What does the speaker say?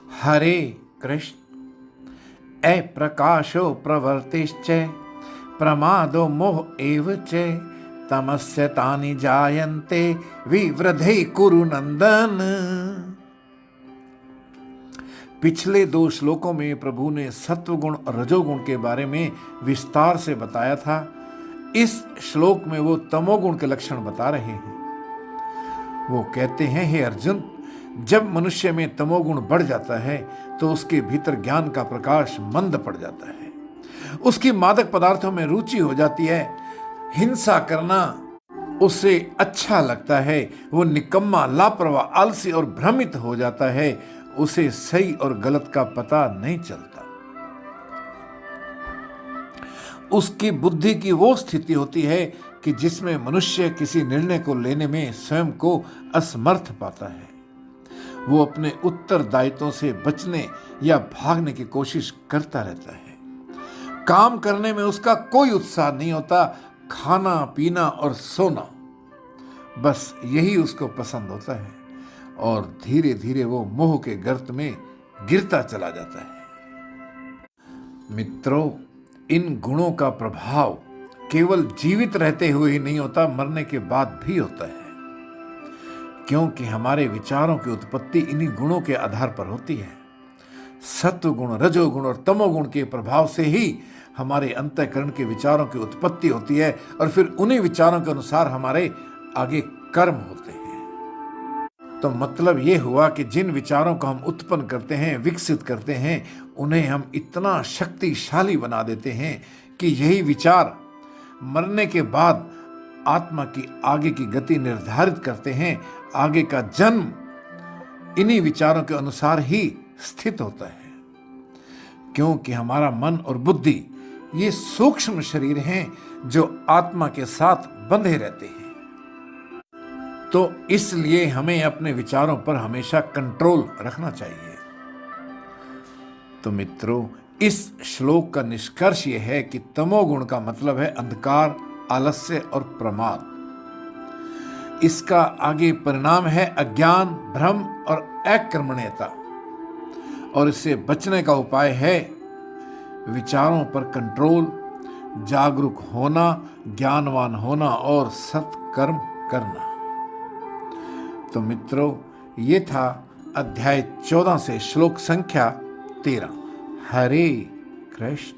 हरे कृष्ण। अप्रकाशो प्रवृत्तिश्च प्रमादो मोह एव च तमस्य तानि जायन्ते विवृधे कुरु नंदन। पिछले 2 श्लोकों में प्रभु ने सत्वगुण और रजोगुण के बारे में विस्तार से बताया था। इस श्लोक में वो तमोगुण के लक्षण बता रहे हैं। वो कहते हैं, हे अर्जुन, जब मनुष्य में तमोगुण बढ़ जाता है तो उसके भीतर ज्ञान का प्रकाश मंद पड़ जाता है, उसकी मादक पदार्थों में रुचि हो जाती है, हिंसा करना उसे अच्छा लगता है, वो निकम्मा, लापरवाह, आलसी और भ्रमित हो जाता है, उसे सही और गलत का पता नहीं चलता। उसकी बुद्धि की वो स्थिति होती है कि जिसमें मनुष्य किसी निर्णय को लेने में स्वयं को असमर्थ पाता है। वो अपने उत्तरदायित्वों से बचने या भागने की कोशिश करता रहता है। काम करने में उसका कोई उत्साह नहीं होता, खाना पीना और सोना, बस यही उसको पसंद होता है और धीरे धीरे वो मोह के गर्त में गिरता चला जाता है। मित्रों, इन गुणों का प्रभाव केवल जीवित रहते हुए ही नहीं होता, मरने के बाद भी होता है, क्योंकि हमारे विचारों की उत्पत्ति इन्हीं गुणों के आधार पर होती है। सत्वगुण, रजोगुण और तमोगुण के प्रभाव से ही हमारे अंतःकरण के विचारों की उत्पत्ति होती है और फिर उन्हीं विचारों के अनुसार हमारे आगे कर्म होते हैं। तो मतलब ये हुआ कि जिन विचारों को हम उत्पन्न करते हैं, विकसित करते हैं, उन्हें हम इतना शक्तिशाली बना देते हैं कि यही विचार मरने के बाद आत्मा की आगे की गति निर्धारित करते हैं। आगे का जन्म इन्हीं विचारों के अनुसार ही स्थित होता है, क्योंकि हमारा मन और बुद्धि ये सूक्ष्म शरीर हैं जो आत्मा के साथ बंधे रहते हैं। तो इसलिए हमें अपने विचारों पर हमेशा कंट्रोल रखना चाहिए। तो मित्रों, इस श्लोक का निष्कर्ष यह है कि तमोगुण का मतलब है अंधकार, आलस्य और प्रमाद। इसका आगे परिणाम है अज्ञान, भ्रम और अकर्मण्यता, और इससे बचने का उपाय है विचारों पर कंट्रोल, जागरूक होना, ज्ञानवान होना और सत्कर्म करना। तो मित्रों, ये था अध्याय 14 से श्लोक संख्या 13। हरे कृष्ण।